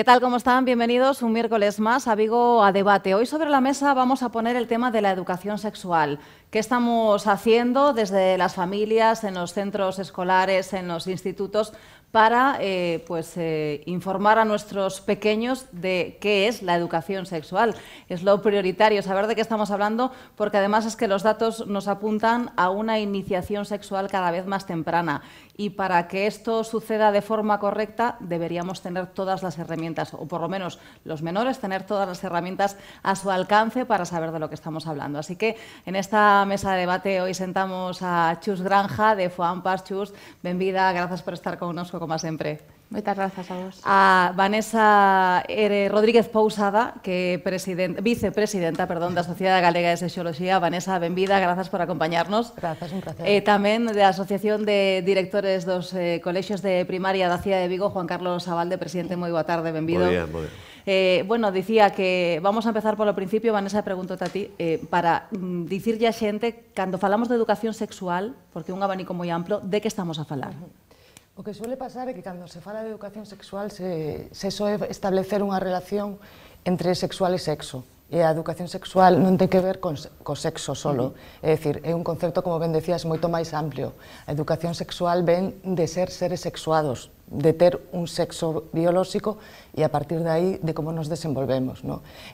tal? ¿Cómo están? Bienvenidos un miércoles más a Vigo a Debate. Hoy sobre la mesa vamos a poner el tema de la educación sexual. ¿Qué estamos haciendo desde las familias, en los centros escolares, en los institutos, para informar a nuestros pequeños de qué es la educación sexual? Es lo prioritario, saber de qué estamos hablando, porque además es que los datos nos apuntan a una iniciación sexual cada vez más temprana. Y para que esto suceda de forma correcta, deberíamos tener todas las herramientas, o por lo menos los menores, tener todas las herramientas a su alcance para saber de lo que estamos hablando. Así que en esta mesa de debate hoy sentamos a Chus Granja, de FOAMPAS. Chus, benvida, gracias por estar connosco, como sempre. Moitas grazas a vos. A Vanessa Rodríguez Pousada, que é vicepresidenta da Sociedade Galega de Sexoloxía. Vanessa, benvida, grazas por acompañarnos. Grazas, un placer. Tamén da Asociación de Directores dos Colexios de Primaria da cidade de Vigo, Juan Carlos Abalde, presidente, moi boa tarde, benvido. Moi ben. Bueno, dicía que vamos a empezar polo principio. Vanessa, pregúntate a ti, para dicirlle a xente, cando falamos de educación sexual, porque é un abanico moi amplo, de que estamos a falar? O que suele pasar é que cando se fala de educación sexual se soe establecer unha relación entre sexual e sexo. E a educación sexual non ten que ver co sexo solo. É dicir, é un concepto, como ben decías, moito máis amplio. A educación sexual ven de ser seres sexuados, de ter un sexo biolóxico e a partir de aí de como nos desenvolvemos.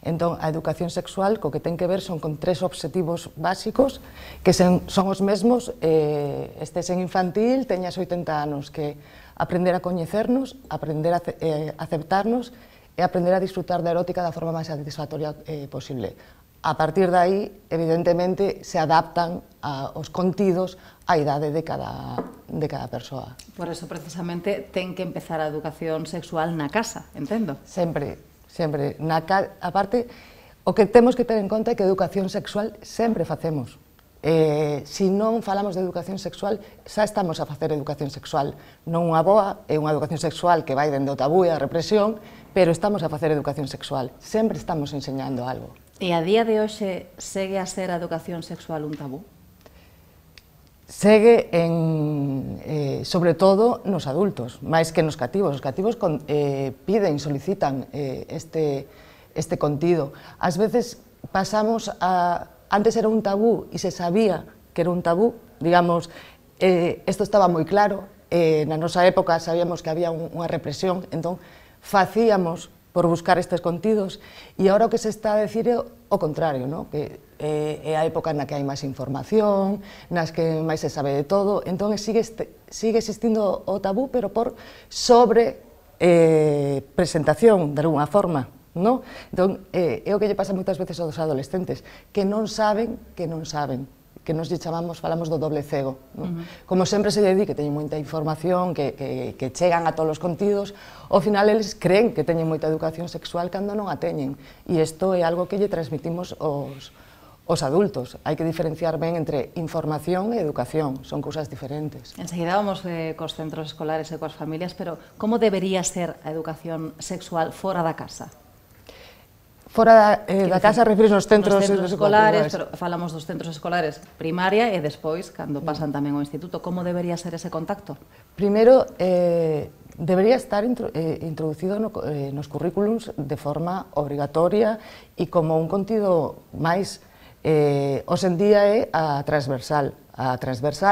Entón, a educación sexual co que ten que ver son con tres obxectivos básicos que son os mesmos, estes en infantil, teñas 80 anos, que aprender a coñecernos, aprender a aceptarnos e aprender a disfrutar da erótica da forma máis satisfactoria posible. A partir de aí, evidentemente, se adaptan os contidos á idade de cada persoa. Por eso, precisamente, ten que empezar a educación sexual na casa, entendo? Sempre, sempre. Aparte, o que temos que ter en conta é que educación sexual sempre facemos. Se non falamos de educación sexual, xa estamos a facer educación sexual. Non unha boa, é unha educación sexual que vai dende o tabú e a represión, pero estamos a facer educación sexual. Sempre estamos enseñando algo. E a día de hoxe segue a ser a educación sexual un tabú? Segue sobre todo nos adultos, máis que nos cativos. Os cativos piden, solicitan este contido. Ás veces pasamos a... Antes era un tabú e se sabía que era un tabú, digamos, isto estaba moi claro, na nosa época sabíamos que había unha represión, entón facíamos por buscar estes contidos, e agora o que se está a decir é o contrario, que é a época na que hai máis información, nas que máis se sabe de todo, entón sigue existindo o tabú, pero por sobre presentación, de alguna forma. Entón, é o que lle pasa moitas veces aos adolescentes, que non saben, que nos falamos do doble cego. Como sempre se lle di que teñen moita información, que chegan a todos os contidos, ao final eles creen que teñen moita educación sexual cando non a teñen, e isto é algo que lle transmitimos aos adultos. Hai que diferenciar ben entre información e educación, son cousas diferentes. Enseguida vamos cos centros escolares e coas familias, pero como debería ser a educación sexual fora da casa? Fora da casa refires nos centros escolares, pero falamos dos centros escolares primaria e despois, cando pasan tamén ao instituto, como debería ser ese contacto? Primeiro, debería estar introducido nos currículums de forma obrigatoria e como un contido máis, hoxe en día é a transversal,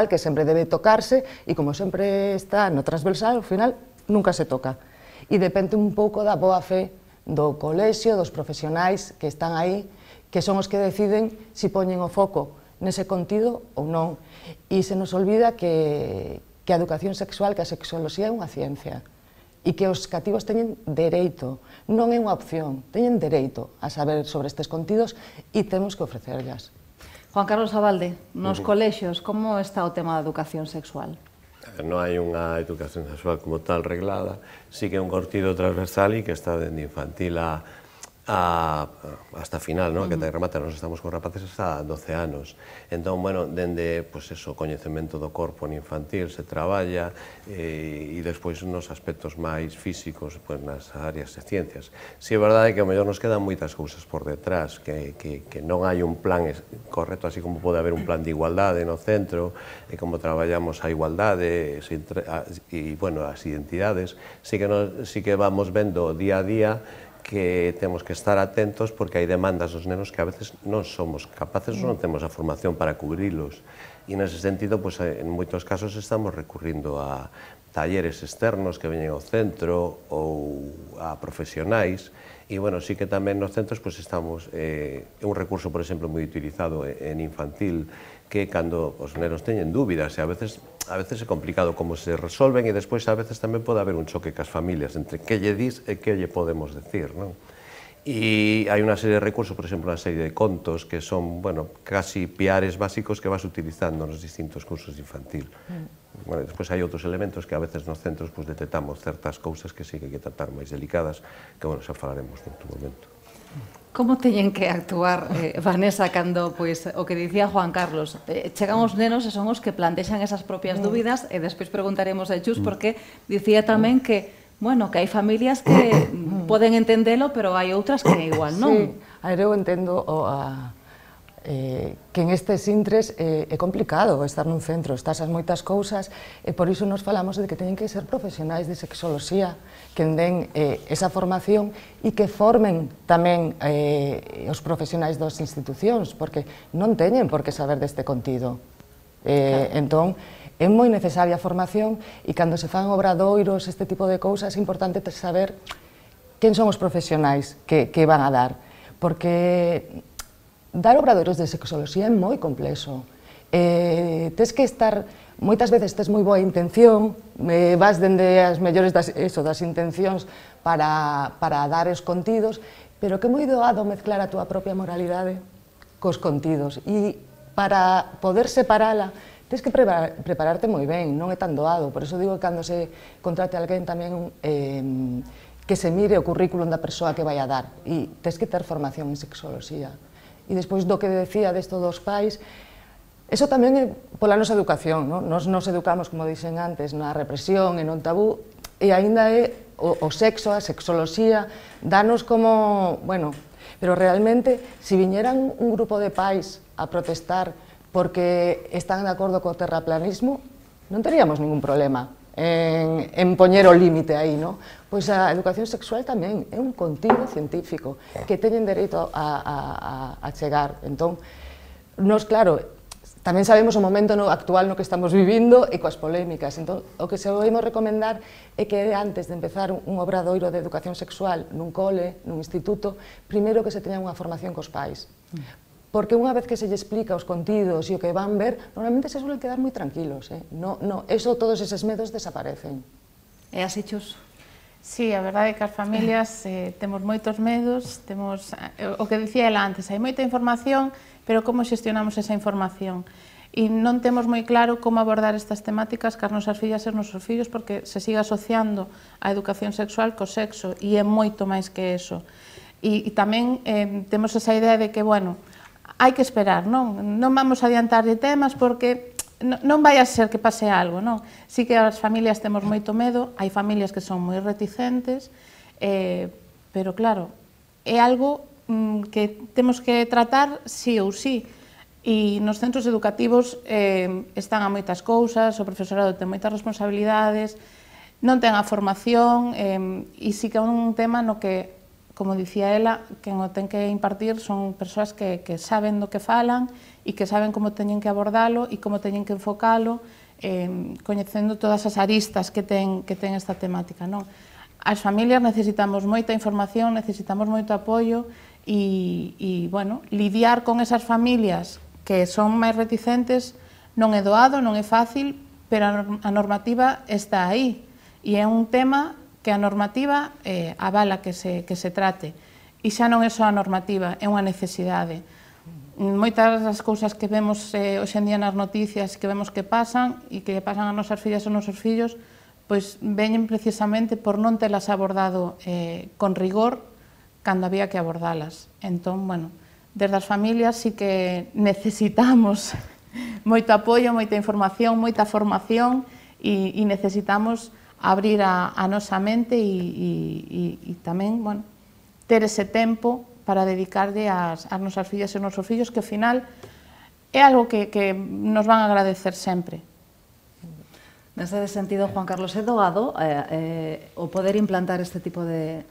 que sempre debe tocarse e como sempre está no transversal, ao final nunca se toca. E depende un pouco da boa fe do colexio, dos profesionais que están aí, que son os que deciden se poñen o foco nese contido ou non. E se nos olvida que a educación sexual, que a sexoloxía é unha ciencia, e que os cativos teñen dereito, non é unha opción, teñen dereito a saber sobre estes contidos e temos que ofrecerlas. Juan Carlos Abalde, nos colexios, como está o tema da educación sexual? Non hai unha educación sexual como tal reglada, sí que é un contido transversal e que está dende infantil a hasta final, que te remata, nos estamos con rapaces hasta 12 anos. Entón, bueno, dende, pois eso, coñecemento do corpo en infantil se traballa e despois nos aspectos máis físicos, pois nas áreas de ciencias. Si é verdade que ao mellor nos quedan moitas cousas por detrás, que non hai un plan correcto, así como pode haber un plan de igualdade no centro, e como traballamos a igualdade e, bueno, as identidades, sí que vamos vendo día a día que temos que estar atentos porque hai demandas dos nenos que a veces non somos capaces, non temos a formación para cubrilos. E nese sentido, en moitos casos estamos recurrindo a talleres externos que veñen ao centro ou a profesionais. E, bueno, sí que tamén nos centros estamos, é un recurso, por exemplo, moi utilizado en infantil, que cando os nenos teñen dúbidas, e a veces é complicado como se resolven, e despois a veces tamén pode haber un choque cas familias entre que lle dis e que lle podemos decir, non? E hai unha serie de recursos, por exemplo, unha serie de contos que son, bueno, casi piares básicos que vas utilizando nos distintos cursos de infantil. Bueno, despois hai outros elementos que a veces nos centros detectamos certas cousas que sí que hai que tratar máis delicadas, que, bueno, xa falaremos noutro momento. Como teñen que actuar, Vanessa, cando, pois, o que dicía Juan Carlos, chegan os nenos e son os que plantexan esas propias dúbidas, e despois preguntaremos a Chus, porque dicía tamén que, bueno, que hai familias que poden entendelo, pero hai outras que igual non. Sí, eu entendo que en estes intres é complicado estar nun centro, estás as moitas cousas, e por iso nos falamos de que teñen que ser profesionais de sexoloxía, que den esa formación e que formen tamén os profesionais das institucións, porque non teñen por que saber deste contido. Entón, é moi necesaria a formación, e cando se fan obradoiros, este tipo de cousas, é importante saber quen son os profesionais que van a dar, porque dar obradoiros de sexoloxía é moi complexo. Tes que estar, moitas veces tes moi boa intención, vas dende as mellores das intencións para dar os contidos, pero que é moi doado mezclar a túa propia moralidade cos contidos, e para poder separala tens que prepararte moi ben, non é tan doado. Por iso digo que cando se contrate alguén tamén que se mire o currículum da persoa que vai a dar, e tens que ter formación en sexoloxía. E despois do que decía desto dos pais, eso tamén é pola nosa educación, nos educamos, como dixen antes, na represión e non tabú, e aínda é o sexo, a sexoloxía, danos como, bueno, pero realmente, se viñeran un grupo de pais a protestar porque están de acordo co terraplanismo, non teríamos ningún problema en poñer o límite aí, non? Pois a educación sexual tamén é un contido científico que teñen dereito a chegar. Entón, nos, claro, tamén sabemos o momento actual no que estamos vivindo e coas polémicas. Entón, o que se podemos recomendar é que antes de empezar un obradoiro de educación sexual nun cole, nun instituto, primeiro que se teña unha formación cos pais. Porque unha vez que se lle explica os contidos e o que van ver, normalmente se suelen quedar moi tranquilos. Todos eses medos desaparecen. É así, Chus? Sí, a verdade é que as familias temos moitos medos, temos o que dicía ela antes, hai moita información, pero como xestionamos esa información? E non temos moi claro como abordar estas temáticas cas nosas fillas e os nosos fillos, porque se sigue asociando a educación sexual co sexo, e é moito máis que eso. E tamén temos esa idea de que, bueno, hai que esperar, non vamos a adiantar de temas porque non vai a ser que pase algo, non? Si que as familias temos moito medo, hai familias que son moi reticentes, pero claro, é algo que temos que tratar sí ou sí. E nos centros educativos están a moitas cousas, o profesorado ten moitas responsabilidades, non ten a formación, e sí que é un tema no que, como dicía ela, quen o ten que impartir son persoas que saben do que falan e que saben como teñen que abordalo e como teñen que enfocalo, coñecendo todas as aristas que ten esta temática, non? As familias necesitamos moita información, necesitamos moito apoio e, bueno, lidiar con esas familias que son máis reticentes non é doado, non é fácil, pero a normativa está aí e é un tema que a normativa avala que se trate. E xa non é só a normativa, é unha necesidade. Moitas das cousas que vemos hoxe en día nas noticias, que vemos que pasan e que pasan a nosas fillas e nosos fillos, pois veñen precisamente por non telas abordado con rigor cando había que abordalas. Entón, bueno, desde as familias sí que necesitamos moito apoio, moita información, moita formación e necesitamos abrir a nosa mente e tamén, bueno, ter ese tempo para dedicarle ás nosas fillas e aos nosos fillos, que ao final é algo que nos van a agradecer sempre. Nese sentido, Juan Carlos, é doado o poder implantar este tipo de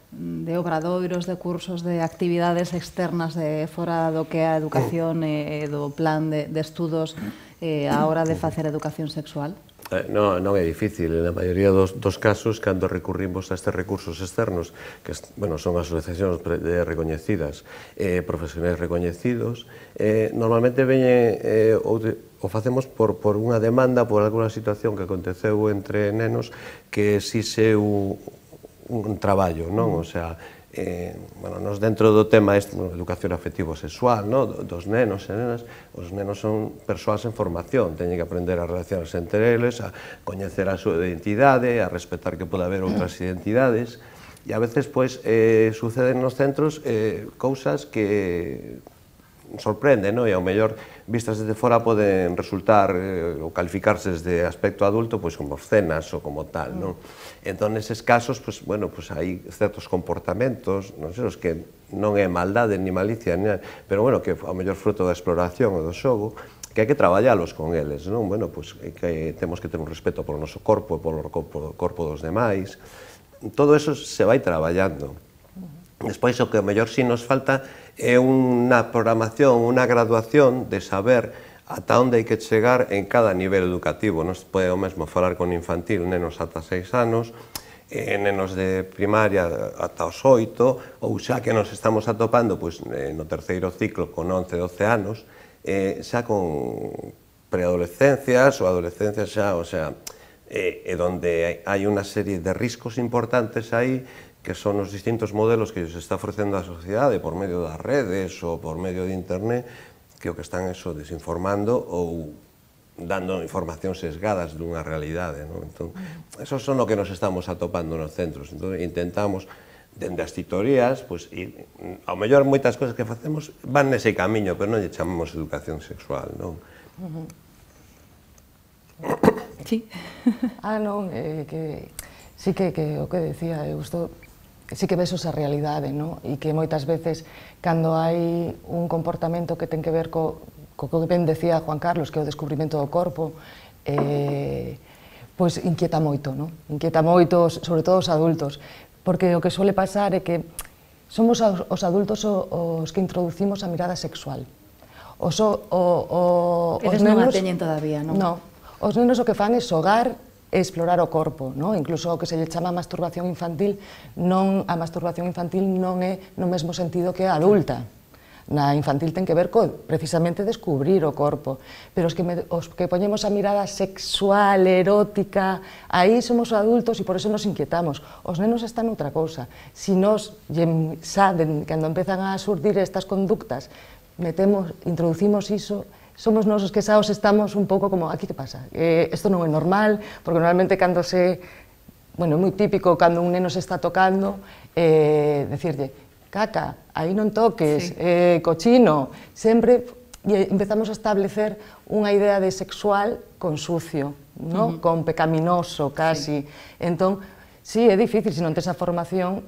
obradoiros, de cursos, de actividades externas de fora do que é a educación e do plan de estudos a hora de facer educación sexual? Non é difícil, na maioría dos casos, cando recurrimos a estes recursos externos, que son asociacións recoñecidas, profesionais recoñecidos, normalmente veñen o facemos por unha demanda, por alguna situación que aconteceu entre nenos que exixe un traballo, non? O sea, nos dentro do tema educación afectivo-sexual dos nenos e nenas, os nenos son persoas en formación, teñen que aprender a relacionarse entre eles, a coñecer a súa identidade, a respetar que pode haber outras identidades, e a veces suceden nos centros cousas que sorprenden, e ao mellor vistas desde fora poden resultar ou calificarse desde aspecto adulto como obscenas ou como tal, non? Entón, neses casos, hai certos comportamentos, non sei, os que non é maldade ni malicia, pero que ao mellor fruto da exploración ou do xogo, que hai que traballalos con eles, non? Que temos que ter un respeto polo noso corpo e polo corpo dos demais. Todo eso se vai traballando. Despois, o que ao mellor si nos falta é unha programación, unha graduación de saber ata onde hai que chegar en cada nivel educativo. Non se pode o mesmo falar con infantil, nenos ata 6 anos, nenos de primaria ata os 8, ou xa que nos estamos atopando no terceiro ciclo con 11, 12 anos, xa con preadolescencias ou adolescencias xa, o sea, onde hai unha serie de riscos importantes aí, que son os distintos modelos que se está ofrecendo a sociedade por medio das redes ou por medio de internet, que o que están desinformando ou dando informacións sesgadas dunha realidade. Entón, eso son o que nos estamos atopando nos centros. Entón, intentamos, dende as titorías, ao mellor moitas cousas que facemos van nese camiño, pero non lle chamamos educación sexual, non? Sí. Non, que sí que o que decía, sí que ves esa realidade, non? E que moitas veces, cando hai un comportamento que ten que ver co que ben decía Juan Carlos, que é o descubrimento do corpo, pois inquieta moito, non? Inquieta moito, sobre todo os adultos, porque o que suele pasar é que somos os adultos os que introducimos a mirada sexual. Eles non a teñen todavía, non? Non. Os nenos o que fan é xogar e explorar o corpo, incluso o que se lle chama masturbación infantil, a masturbación infantil non é no mesmo sentido que a adulta. Na infantil ten que ver con, precisamente, descubrir o corpo, pero os que poñemos a mirada sexual, erótica, aí somos adultos e por eso nos inquietamos. Os nenos están noutra cousa. Se nos saben, cando empezan a surdir estas conductas, introducimos iso, somos nos os que xa os estamos un pouco como, aquí que pasa? Isto non é normal, porque normalmente cando é moi típico cando un neno se está tocando, decirlle, caca, aí non toques, cochino, sempre empezamos a establecer unha idea de sexual con sucio, con pecaminoso, casi. Entón, sí, é difícil, se non tes a formación,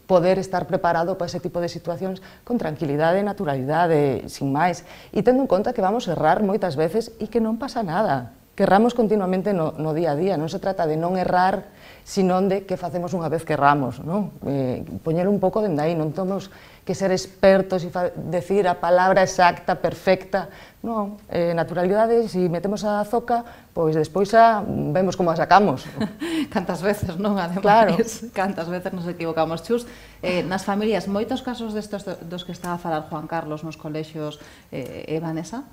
poder estar preparado para ese tipo de situacións con tranquilidade e naturalidade, sin máis. E tendo en conta que vamos errar moitas veces e que non pasa nada. Que erramos continuamente no día a día. Non se trata de non errar, sino de que facemos unha vez que erramos. Poñer un pouco dende aí, non temos que ser expertos e decir a palabra exacta, perfecta. Non, naturalidade, se metemos a zoca, pois despois xa vemos como a sacamos. Cantas veces, non? Ademais, claro. Cantas veces nos equivocamos. Chus, nas familias, moitos casos destes dos que estaba a falar Juan Carlos nos colexios, Vanessa?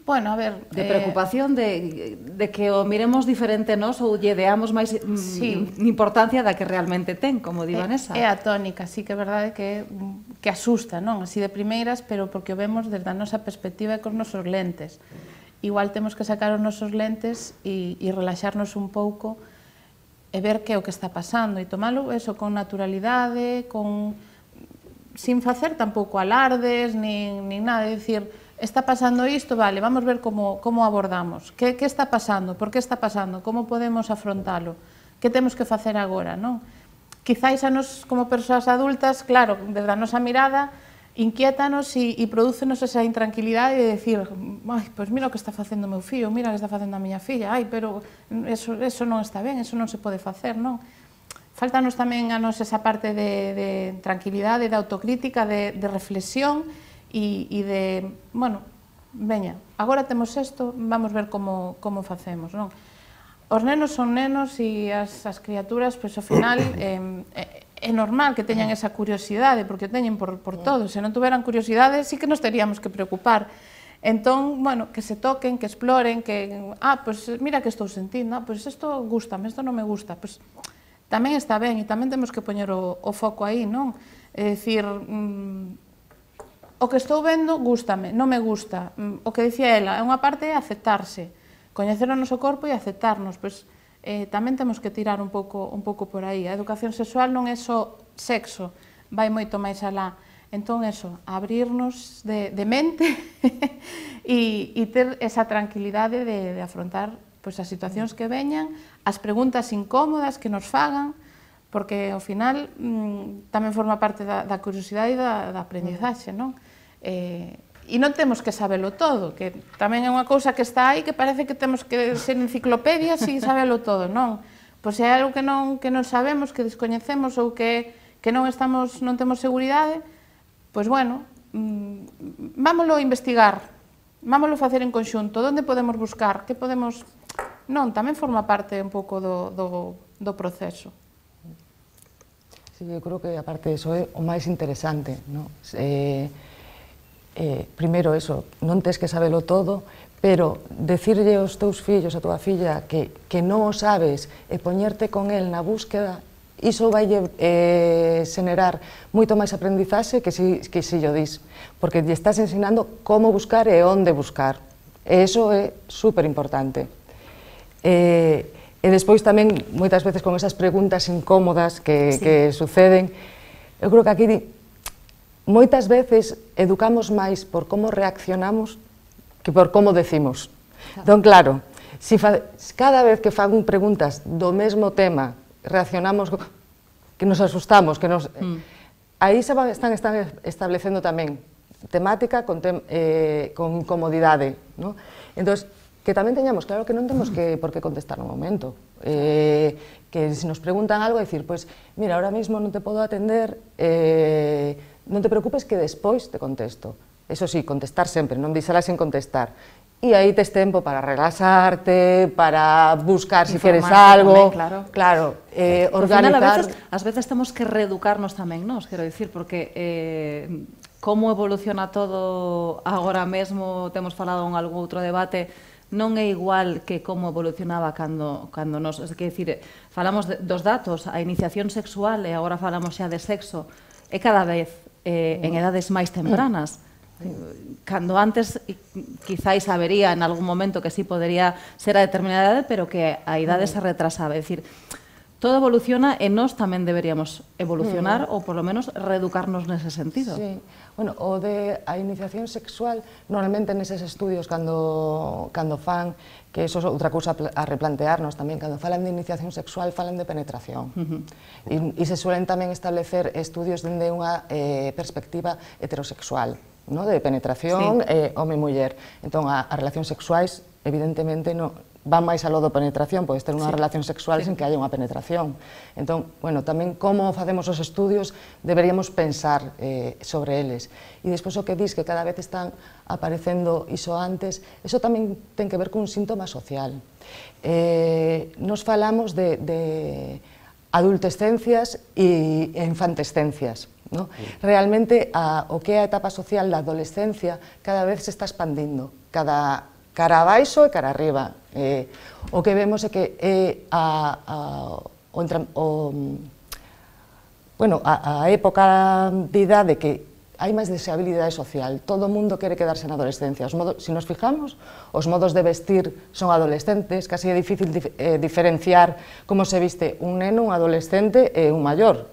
Bueno, a ver... De preocupación de que o miremos diferente nos ou lle deamos máis importancia da que realmente ten, como di Vanessa. É a tónica, sí que é verdade que asusta, non? Así de primeiras, pero porque o vemos desde a nosa perspectiva e cos nosos lentes. Igual temos que sacar os nosos lentes e relaxarnos un pouco e ver que é o que está pasando e tomalo eso con naturalidade, sin facer tampouco alardes nin nada, é dicir, está pasando isto, vale, vamos ver como abordamos, que está pasando, por que está pasando, como podemos afrontalo, que temos que facer agora, non? Quizáis a nos como persoas adultas, claro, desde a nosa mirada, inquiétanos e prodúcenos esa intranquilidade de decir, ai, pois mira o que está facendo o meu fillo, mira o que está facendo a miña filla, ai, pero eso non está ben, eso non se pode facer, non? Faltanos tamén a nos esa parte de tranquilidade, de autocrítica, de reflexión e de, bueno, veña, agora temos isto, vamos ver como facemos, non? Os nenos son nenos e as criaturas, pois, ao final, é normal que teñan esa curiosidade, porque teñen por todo. Se non tuveran curiosidade, sí que nos teríamos que preocupar. Entón, bueno, que se toquen, que exploren, que, pois mira que estou sentindo, pois isto gústame, isto non me gusta, pois tamén está ben e tamén temos que poñer o foco aí, non? É dicir, o que estou vendo gústame, non me gusta. O que dicía ela, é unha parte é aceptarse, coñecer o noso corpo e aceptarnos, pois tamén temos que tirar un pouco por aí. A educación sexual non é só sexo, vai moito máis alá. Entón, eso, abrirnos de mente e ter esa tranquilidade de afrontar as situacións que veñan, as preguntas incómodas que nos fagan, porque ao final tamén forma parte da curiosidade e da aprendizaxe, non? E non temos que sabelo todo, que tamén é unha cousa que está aí que parece que temos que ser enciclopedias e sabelo todo, non? Pois se hai algo que non sabemos, que descoñecemos ou que non temos seguridade, pois bueno, vámolo investigar, vámolo facer en conxunto, onde podemos buscar, que podemos... Non, tamén forma parte un pouco do proceso. Sí, eu creo que aparte eso é o máis interesante, non? Primeiro, eso, non tes que sabelo todo, pero decirlle aos teus fillos, a tua filla, que non o sabes e poñerte con el na búsqueda, iso vai xenerar moito máis aprendizaxe que si yo dis, porque lle estás ensinando como buscar e onde buscar, e iso é super importante. E despois tamén, moitas veces con esas preguntas incómodas que suceden, eu creo que aquí moitas veces educamos máis por como reaccionamos que por como decimos. Entón, claro, cada vez que fan preguntas do mesmo tema, reaccionamos que nos asustamos, que nos... Aí se están establecendo tamén temática con incomodidade, non? Entón, que tamén teñamos claro que non temos por que contestar no momento. Que se nos preguntan algo, decir, pois, mira, ahora mismo non te podo atender, non te preocupes que despois te contesto. Eso sí, contestar sempre, non deixala sin contestar. E aí tes tempo para relaxarte, para buscar se queres algo. Tamén, claro, organizar... Ás veces temos que reeducarnos tamén, non? Quero dicir, porque como evoluciona todo agora mesmo, temos falado en algún outro debate, non é igual que como evolucionaba cando nos... Quer dicir, falamos dos datos, a iniciación sexual, e agora falamos xa de sexo, é cada vez en edades máis tempranas. Cando antes, quizáis habería en algún momento que sí podería ser a determinada edade, pero que a idade se retrasaba. É dicir, todo evoluciona e nós tamén deberíamos evolucionar ou, por lo menos, reeducarnos nese sentido. Sí. Bueno, o de a iniciación sexual, normalmente neses estudios cando fan, que eso é outra cousa a replantearnos tamén, cando falan de iniciación sexual, falan de penetración. E se suelen tamén establecer estudios dende unha perspectiva heterosexual, de penetración home-muller. Entón, as relacións sexuais, evidentemente, van máis aló da penetración, podes ter unha relación sexual sen que haya unha penetración. Entón, bueno, tamén como facemos os estudios, deberíamos pensar sobre eles. E despois o que dis que cada vez están aparecendo iso antes, iso tamén ten que ver cun síntoma social. Nos falamos de adultescencias e infantescencias. Realmente, o que é a etapa social da adolescencia cada vez se está expandindo, cara abaixo e cara arriba. O que vemos é que a época de idade que hai máis deseabilidade social. Todo o mundo quere quedarse na adolescencia. Se nos fijamos, os modos de vestir son adolescentes, casi é difícil diferenciar como se viste un neno, un adolescente e un maior.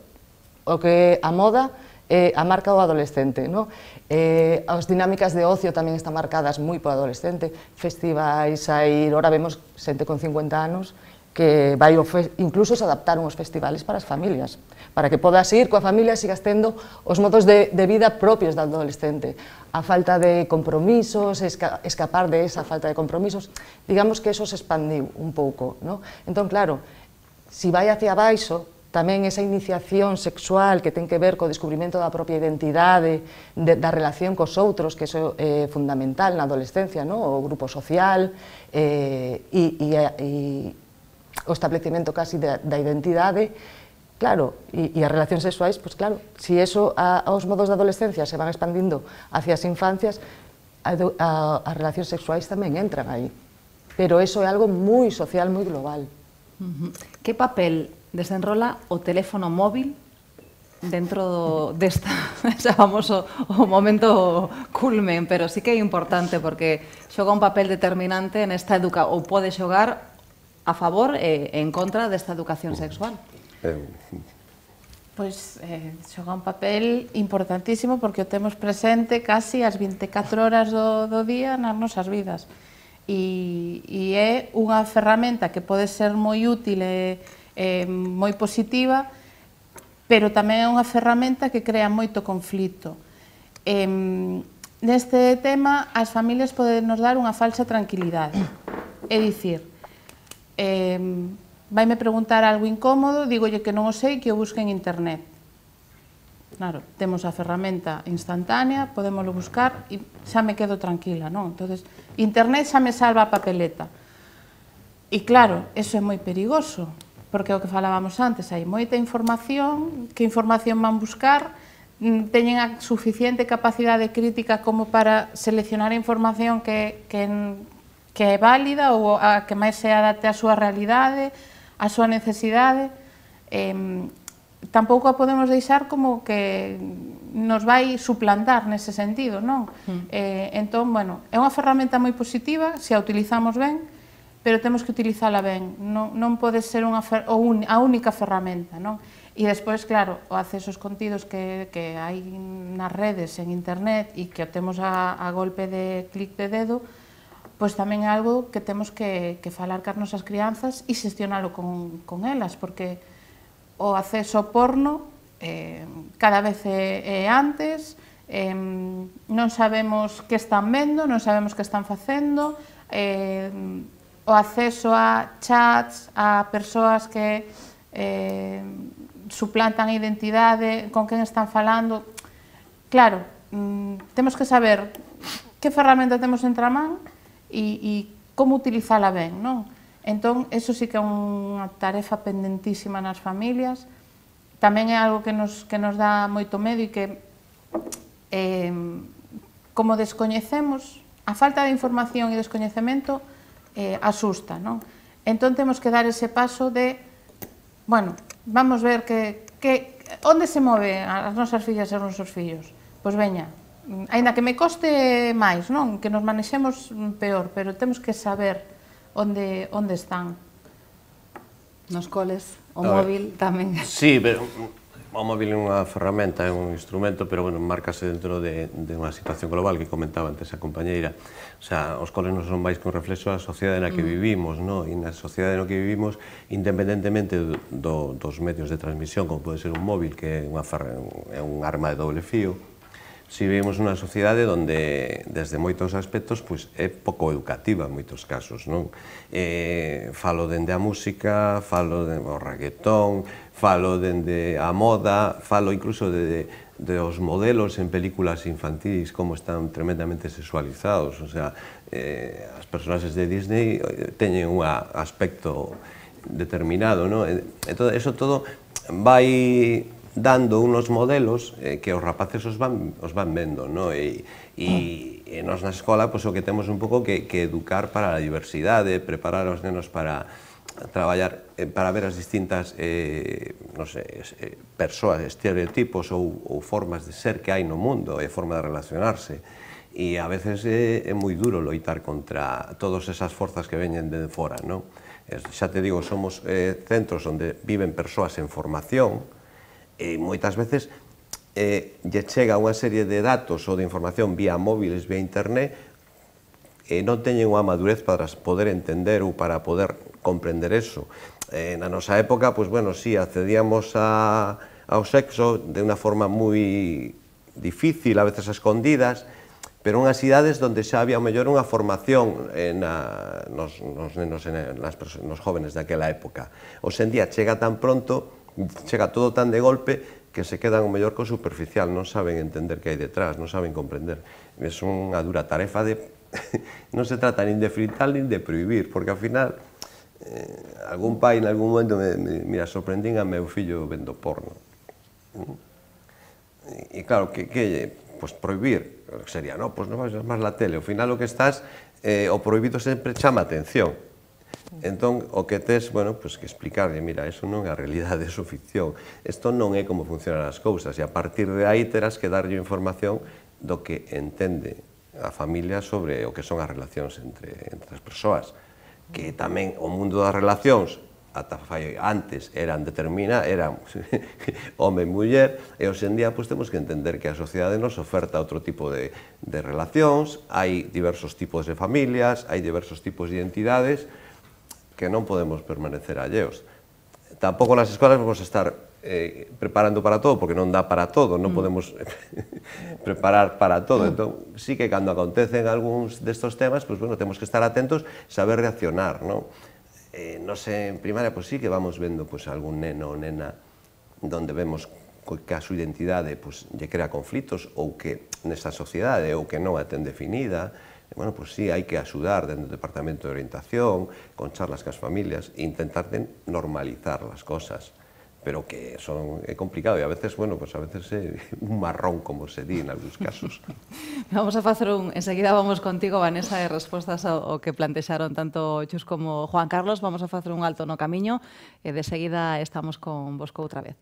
O que a moda é a marca do adolescente, non? As dinámicas de ocio tamén están marcadas moi por adolescente, festivais, ahora vemos xente con 50 anos que vai incluso se adaptaron os festivales para as familias, para que podas ir coa familia e sigas tendo os modos de vida propios do adolescente. A falta de compromisos, escapar de esa falta de compromisos, digamos que eso se expandiu un pouco, non? Entón, claro, se vai hacia baixo, tamén esa iniciación sexual que ten que ver co descubrimento da propia identidade, da relación cos outros, que iso é fundamental na adolescencia, o grupo social, e o establecimento casi da identidade, claro, e as relacións sexuais, pois claro, se iso aos modos da adolescencia se van expandindo hacia as infancias, as relacións sexuais tamén entran aí. Pero iso é algo moi social, moi global. Que papel desenrola o teléfono móvil dentro desta, xa vamos o momento culmen, pero sí que é importante porque xoga un papel determinante nesta educación, ou pode xogar a favor e en contra desta educación sexual. Pois xoga un papel importantísimo porque o temos presente casi as 24 horas do día nas nosas vidas. E é unha ferramenta que pode ser moi útil e moi positiva, pero tamén é unha ferramenta que crea moito conflito. Neste tema, as familias poden nos dar unha falsa tranquilidade. É dicir, vaime preguntar algo incómodo, digolle que non o sei, que o busque en internet. Claro, temos a ferramenta instantánea, podémoslo buscar e xa me quedo tranquila, non? Entonces, internet xa me salva a papeleta. E claro, eso é moi perigoso, porque é o que falábamos antes, hai moita información, que información van buscar, teñen a suficiente capacidade crítica como para seleccionar a información que é válida ou a que máis se adapte á súa realidade, á súa necesidade. Tampouco a podemos deixar como que nos vai suplantar nese sentido, non? Entón, bueno, é unha ferramenta moi positiva se a utilizamos ben, pero temos que utilizala ben, non pode ser a única ferramenta, non? E despois, claro, o acceso aos contidos que hai nas redes, en internet, e que o temos a golpe de clic de dedo, pois tamén é algo que temos que falar cas nosas crianzas e xestionalo con elas, porque o acceso ao porno cada vez é antes, non sabemos que están vendo, non sabemos que están facendo, o acceso a chats, a persoas que suplantan a identidade, con quen están falando. Claro, temos que saber que ferramenta temos entre a man e como utilizala ben, non? Entón, eso sí que é unha tarefa pendentísima nas familias. Tamén é algo que nos dá moito medo e que, como descoñecemos, a falta de información e descoñecemento asusta, non? Entón, temos que dar ese paso de, bueno, vamos ver onde se move as nosas fillas e os nosos fillos. Pois veña, aínda que me coste máis, non? Que nos manexemos peor, pero temos que saber onde están. Nos coles, o móvil tamén. Sí, pero o móvil é unha ferramenta, é un instrumento, pero, bueno, márcase dentro de unha situación global que comentaba antes a compañeira. O sea, os coles non son máis que un reflexo da sociedade na que vivimos, non? E na sociedade na que vivimos, independentemente dos medios de transmisión, como pode ser un móvil, que é un arma de doble fío, si vivimos unha sociedade onde, desde moitos aspectos, pois é pouco educativa en moitos casos, non? Falo dende a música, falo do reggaetón, falo dende a moda, falo incluso dos modelos en películas infantis, como están tremendamente sexualizados, o sea, as personaxes de Disney teñen un aspecto determinado, non? Entón, eso todo vai dando unos modelos que os rapaces os van vendo, non? E nós na escola, pois, o que temos un pouco que educar para a diversidade, preparar os nenos para traballar para ver as distintas non sei, persoas, estereotipos ou formas de ser que hai no mundo e forma de relacionarse, e a veces é moi duro loitar contra todas esas forzas que veñen de fora, non? Xa te digo, somos centros onde viven persoas en formación e moitas veces lle chega unha serie de datos ou de información vía móviles, vía internet, e non teñen unha madurez para poder entender ou para poder comprender eso. Na nosa época, pois, bueno, sí, accedíamos ao sexo de unha forma moi difícil, a veces a escondidas, pero unhas idades onde xa había, ao mellor, unha formación nos nenos e nos jóvenes daquela época. Hoxe en día chega tan pronto, chega todo tan de golpe, que se quedan, ao mellor, co superficial, non saben entender que hai detrás, non saben comprender. É unha dura tarefa de... non se trata nin de fritar nin de prohibir, porque, ao final, algún pai, en algún momento, mira, sorprendín a meu fillo vendo porno. E, claro, que pues prohibir, sería, no, pues non vais máis la tele, ao final o que estás, o prohibido sempre chama atención. Entón, o que tes, bueno, pues que explicarle, mira, eso non é a realidade, é ficción, isto non é como funcionan as cousas, e a partir de aí terás que darlle información do que entende a familia sobre o que son as relacións entre as persoas, que tamén o mundo das relacións, ata fai antes eran home e muller, e hoxe en día temos que entender que a sociedade nos oferta outro tipo de relacións, hai diversos tipos de familias, hai diversos tipos de identidades que non podemos permanecer alleos. Tampouco nas escolas vamos estar preparando para todo, porque non dá para todo, non podemos preparar para todo. Entón, sí que cando acontecen algúns destos temas, pues, bueno, temos que estar atentos, saber reaccionar, non? Nos en primaria, pues sí que vamos vendo algún neno ou nena donde vemos que a súa identidade lle crea conflitos ou que nesta sociedade ou que non a ten definida. Bueno, pues sí, hai que axudar dentro do Departamento de Orientación, con charlas cas familias, e intentar normalizar as cosas, pero que é complicado e a veces, bueno, pues a veces é un marrón, como se di en algúns casos. Vamos a facer enseguida vamos contigo, Vanessa, de respostas ao que plantexaron tanto Chus como Juan Carlos. Vamos a facer un alto no camiño e de seguida estamos con vosco outra vez.